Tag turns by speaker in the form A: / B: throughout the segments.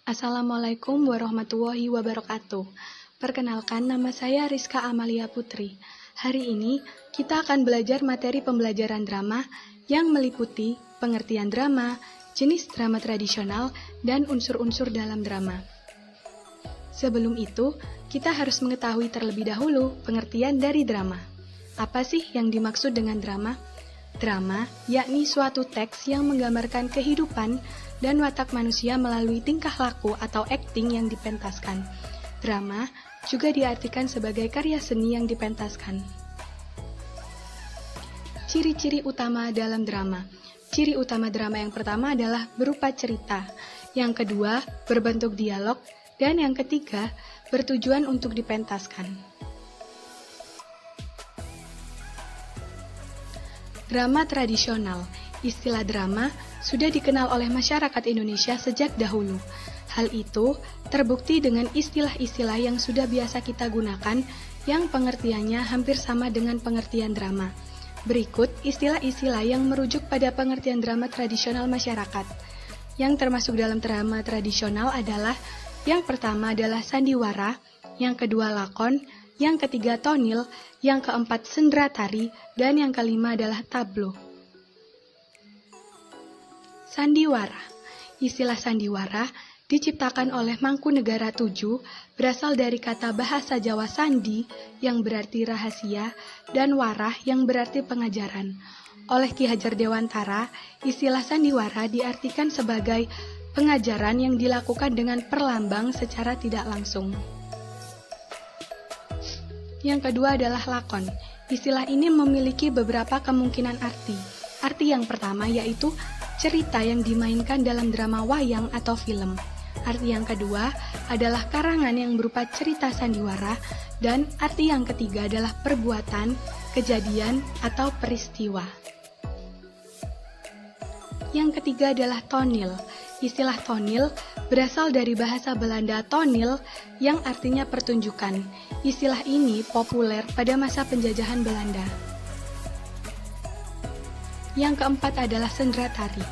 A: Assalamualaikum warahmatullahi wabarakatuh. Perkenalkan, nama saya Rizka Amalia Putri. Hari ini kita akan belajar materi pembelajaran drama yang meliputi pengertian drama, jenis drama tradisional, dan unsur-unsur dalam drama. Sebelum itu, kita harus mengetahui terlebih dahulu pengertian dari drama. Apa sih yang dimaksud dengan drama? Drama yakni suatu teks yang menggambarkan kehidupan dan watak manusia melalui tingkah laku atau akting yang dipentaskan. Drama juga diartikan sebagai karya seni yang dipentaskan. Ciri-ciri utama dalam drama. Ciri utama drama yang pertama adalah berupa cerita, yang kedua berbentuk dialog, dan yang ketiga bertujuan untuk dipentaskan. Drama tradisional. Istilah drama sudah dikenal oleh masyarakat Indonesia sejak dahulu. Hal itu terbukti dengan istilah-istilah yang sudah biasa kita gunakan yang pengertiannya hampir sama dengan pengertian drama. Berikut istilah-istilah yang merujuk pada pengertian drama tradisional masyarakat. Yang termasuk dalam drama tradisional adalah yang pertama adalah sandiwara, yang kedua lakon, yang ketiga tonil, yang keempat sendra tari, dan yang kelima adalah tablo. Sandiwara. Istilah sandiwara diciptakan oleh Mangkunegara VII, berasal dari kata bahasa Jawa sandi yang berarti rahasia dan warah yang berarti pengajaran. Oleh Ki Hajar Dewantara, istilah sandiwara diartikan sebagai pengajaran yang dilakukan dengan perlambang secara tidak langsung. Yang kedua adalah lakon. Istilah ini memiliki beberapa kemungkinan arti. Arti yang pertama yaitu cerita yang dimainkan dalam drama wayang atau film. Arti yang kedua adalah karangan yang berupa cerita sandiwara, dan arti yang ketiga adalah perbuatan, kejadian, atau peristiwa. Yang ketiga adalah tonil. Istilah tonil berasal dari bahasa Belanda tonil yang artinya pertunjukan. Istilah ini populer pada masa penjajahan Belanda. Yang keempat adalah sendra tari.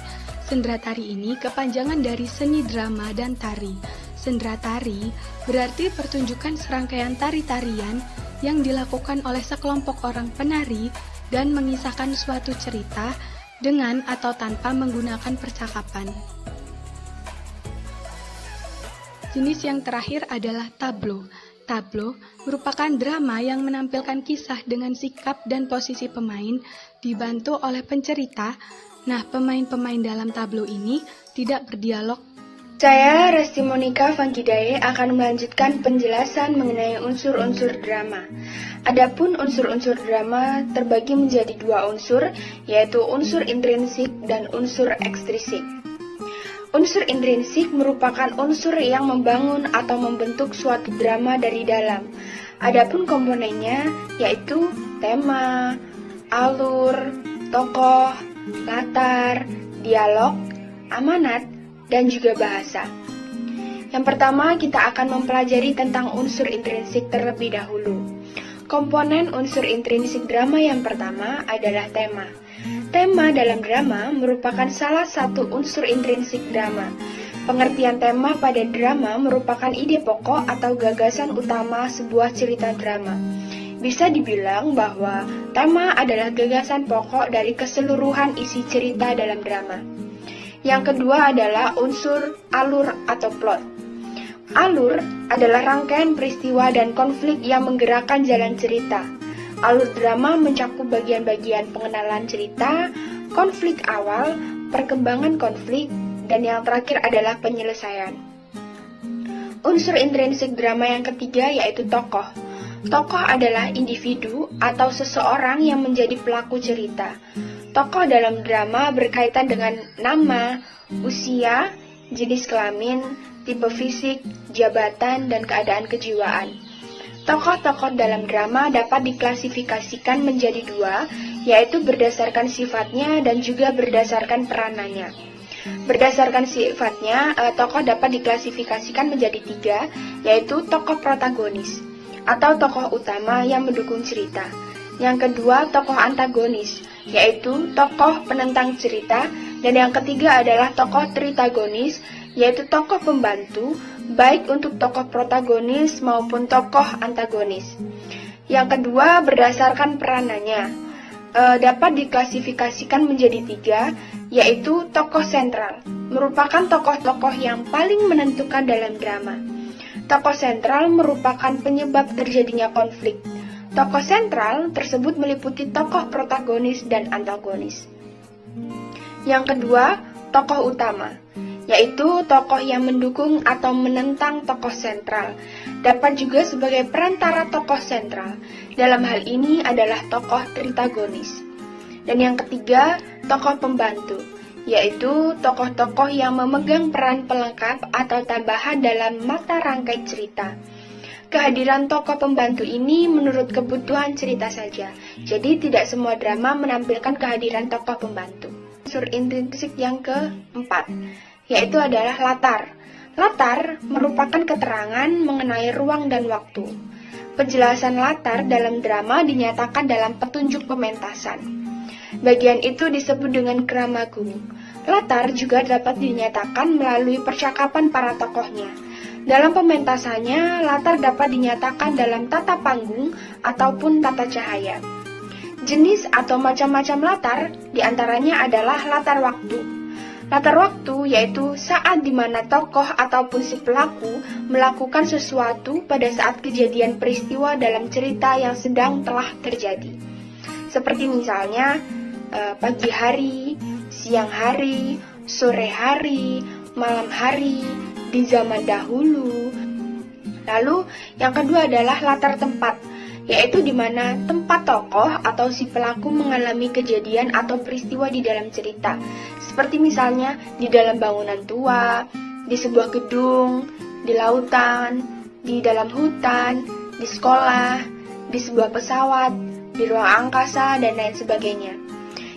A: Sendra tari ini kepanjangan dari seni drama dan tari. Sendra tari berarti pertunjukan serangkaian tari-tarian yang dilakukan oleh sekelompok orang penari dan mengisahkan suatu cerita dengan atau tanpa menggunakan percakapan. Jenis yang terakhir adalah tablo. Tablo merupakan drama yang menampilkan kisah dengan sikap dan posisi pemain dibantu oleh pencerita. Nah, pemain-pemain dalam tablo ini tidak berdialog.
B: Saya, Resti Monika Fangkidae, akan melanjutkan penjelasan mengenai unsur-unsur drama. Adapun unsur-unsur drama terbagi menjadi dua unsur, yaitu unsur intrinsik dan unsur ekstrinsik. Unsur intrinsik merupakan unsur yang membangun atau membentuk suatu drama dari dalam. Adapun komponennya yaitu tema, alur, tokoh, latar, dialog, amanat, dan juga bahasa. Yang pertama, kita akan mempelajari tentang unsur intrinsik terlebih dahulu. Komponen unsur intrinsik drama yang pertama adalah tema. Tema dalam drama merupakan salah satu unsur intrinsik drama. Pengertian tema pada drama merupakan ide pokok atau gagasan utama sebuah cerita drama. Bisa dibilang bahwa tema adalah gagasan pokok dari keseluruhan isi cerita dalam drama. Yang kedua adalah unsur alur atau plot. Alur adalah rangkaian peristiwa dan konflik yang menggerakkan jalan cerita. Alur drama mencakup bagian-bagian pengenalan cerita, konflik awal, perkembangan konflik, dan yang terakhir adalah penyelesaian. Unsur intrinsik drama yang ketiga yaitu tokoh. Tokoh adalah individu atau seseorang yang menjadi pelaku cerita. Tokoh dalam drama berkaitan dengan nama, usia, jenis kelamin, tipe fisik, jabatan, dan keadaan kejiwaan. Tokoh-tokoh dalam drama dapat diklasifikasikan menjadi dua, yaitu berdasarkan sifatnya dan juga berdasarkan peranannya. Berdasarkan sifatnya, tokoh dapat diklasifikasikan menjadi tiga, yaitu tokoh protagonis atau tokoh utama yang mendukung cerita. Yang kedua, tokoh antagonis, yaitu tokoh penentang cerita. Dan yang ketiga adalah tokoh tritagonis, yaitu tokoh pembantu, baik untuk tokoh protagonis maupun tokoh antagonis. Yang kedua, berdasarkan peranannya, dapat diklasifikasikan menjadi 3, yaitu tokoh sentral, merupakan tokoh-tokoh yang paling menentukan dalam drama. Tokoh sentral merupakan penyebab terjadinya konflik. Tokoh sentral tersebut meliputi tokoh protagonis dan antagonis. Yang kedua, tokoh utama, yaitu tokoh yang mendukung atau menentang tokoh sentral. Dapat juga sebagai perantara tokoh sentral. Dalam hal ini adalah tokoh tritagonis. Dan yang ketiga, tokoh pembantu, yaitu tokoh-tokoh yang memegang peran pelengkap atau tambahan dalam mata rantai cerita. Kehadiran tokoh pembantu ini menurut kebutuhan cerita saja, jadi tidak semua drama menampilkan kehadiran tokoh pembantu. Unsur intrinsik yang keempat, yaitu adalah latar. Latar merupakan keterangan mengenai ruang dan waktu. Penjelasan latar dalam drama dinyatakan dalam petunjuk pementasan. Bagian itu disebut dengan kramagung. Latar juga dapat dinyatakan melalui percakapan para tokohnya. Dalam pementasannya, latar dapat dinyatakan dalam tata panggung ataupun tata cahaya. Jenis atau macam-macam latar diantaranya adalah latar waktu. Latar waktu yaitu saat di mana tokoh ataupun si pelaku melakukan sesuatu pada saat kejadian peristiwa dalam cerita yang sedang telah terjadi. Seperti misalnya pagi hari, siang hari, sore hari, malam hari, di zaman dahulu. Lalu yang kedua adalah latar tempat, yaitu di mana tempat tokoh atau si pelaku mengalami kejadian atau peristiwa di dalam cerita. Seperti misalnya di dalam bangunan tua, di sebuah gedung, di lautan, di dalam hutan, di sekolah, di sebuah pesawat, di ruang angkasa, dan lain sebagainya.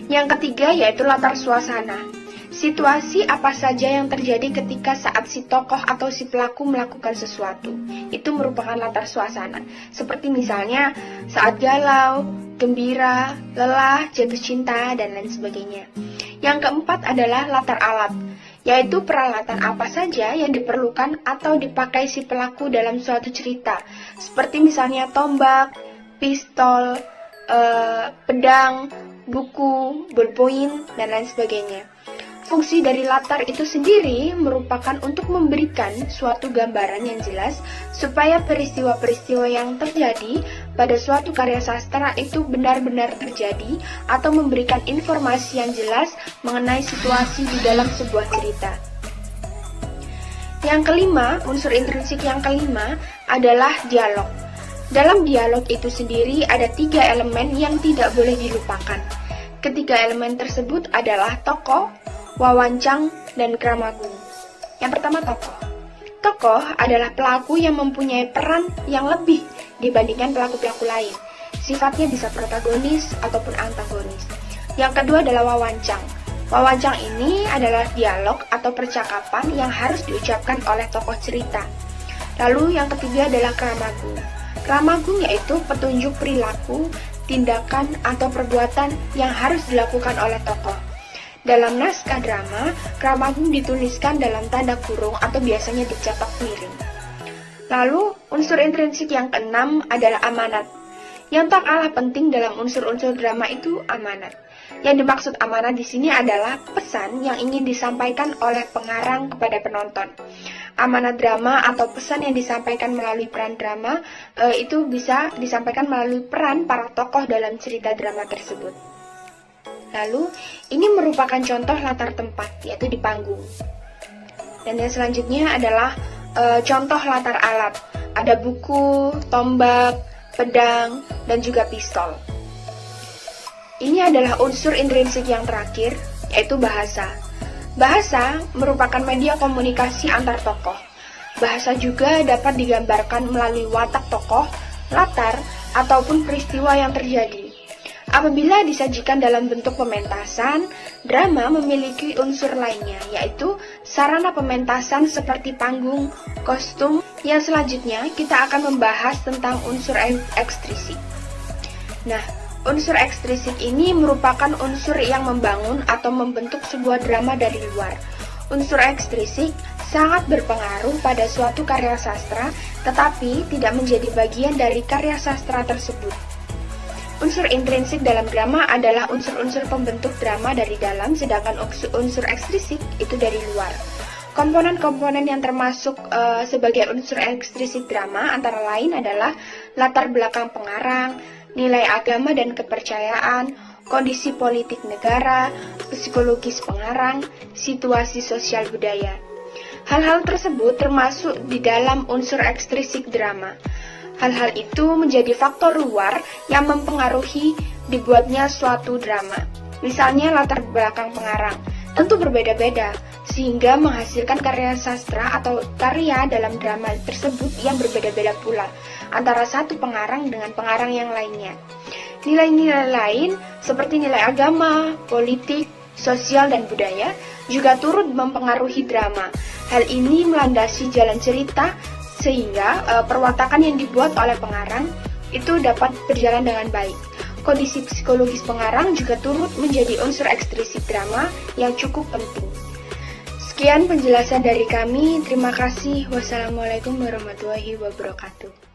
B: Yang ketiga yaitu latar suasana. Situasi apa saja yang terjadi ketika saat si tokoh atau si pelaku melakukan sesuatu. Itu merupakan latar suasana. Seperti misalnya saat galau, gembira, lelah, jatuh cinta, dan lain sebagainya. Yang keempat adalah latar alat, yaitu peralatan apa saja yang diperlukan atau dipakai si pelaku dalam suatu cerita. Seperti misalnya tombak, pistol, pedang, buku, ballpoint, dan lain sebagainya. Fungsi dari latar itu sendiri merupakan untuk memberikan suatu gambaran yang jelas supaya peristiwa-peristiwa yang terjadi pada suatu karya sastra itu benar-benar terjadi atau memberikan informasi yang jelas mengenai situasi di dalam sebuah cerita. Yang kelima, unsur intrinsik yang kelima adalah dialog. Dalam dialog itu sendiri ada 3 elemen yang tidak boleh dilupakan. Ketiga elemen tersebut adalah tokoh, wawancang, dan kramagung. Yang pertama tokoh. Tokoh adalah pelaku yang mempunyai peran yang lebih dibandingkan pelaku-pelaku lain. Sifatnya bisa protagonis ataupun antagonis. Yang kedua adalah wawancang. Wawancang ini adalah dialog atau percakapan yang harus diucapkan oleh tokoh cerita. Lalu yang ketiga adalah kramagung. Kramagung yaitu petunjuk perilaku, tindakan, atau perbuatan yang harus dilakukan oleh tokoh. Dalam naskah drama, kramagung dituliskan dalam tanda kurung atau biasanya dicetak miring. Lalu, unsur intrinsik yang keenam adalah amanat. Yang tak kalah penting dalam unsur-unsur drama itu amanat. Yang dimaksud amanat di sini adalah pesan yang ingin disampaikan oleh pengarang kepada penonton. Amanat drama atau pesan yang disampaikan melalui peran drama itu bisa disampaikan melalui peran para tokoh dalam cerita drama tersebut. Lalu, ini merupakan contoh latar tempat, yaitu di panggung. Dan yang selanjutnya adalah contoh latar alat. Ada buku, tombak, pedang, dan juga pistol. Ini adalah unsur intrinsik yang terakhir, yaitu bahasa. Bahasa merupakan media komunikasi antar tokoh. Bahasa juga dapat digambarkan melalui watak tokoh, latar, ataupun peristiwa yang terjadi. Apabila disajikan dalam bentuk pementasan, drama memiliki unsur lainnya, yaitu sarana pementasan seperti panggung, kostum. Yang selanjutnya, kita akan membahas tentang unsur ekstrisik. Nah, unsur ekstrisik ini merupakan unsur yang membangun atau membentuk sebuah drama dari luar. Unsur ekstrisik sangat berpengaruh pada suatu karya sastra, tetapi tidak menjadi bagian dari karya sastra tersebut. Unsur intrinsik dalam drama adalah unsur-unsur pembentuk drama dari dalam, sedangkan unsur ekstrisik itu dari luar. Komponen-komponen yang termasuk sebagai unsur ekstrisik drama antara lain adalah latar belakang pengarang, nilai agama dan kepercayaan, kondisi politik negara, psikologis pengarang, situasi sosial budaya. Hal-hal tersebut termasuk di dalam unsur ekstrisik drama. Hal-hal itu menjadi faktor luar yang mempengaruhi dibuatnya suatu drama. Misalnya latar belakang pengarang tentu berbeda-beda, sehingga menghasilkan karya sastra atau karya dalam drama tersebut yang berbeda-beda pula antara satu pengarang dengan pengarang yang lainnya. Nilai-nilai lain seperti nilai agama, politik, sosial, dan budaya juga turut mempengaruhi drama. Hal ini melandasi jalan cerita sehingga perwatakan yang dibuat oleh pengarang itu dapat berjalan dengan baik. Kondisi psikologis pengarang juga turut menjadi unsur ekstrisik drama yang cukup penting. Sekian penjelasan dari kami. Terima kasih. Wassalamualaikum warahmatullahi wabarakatuh.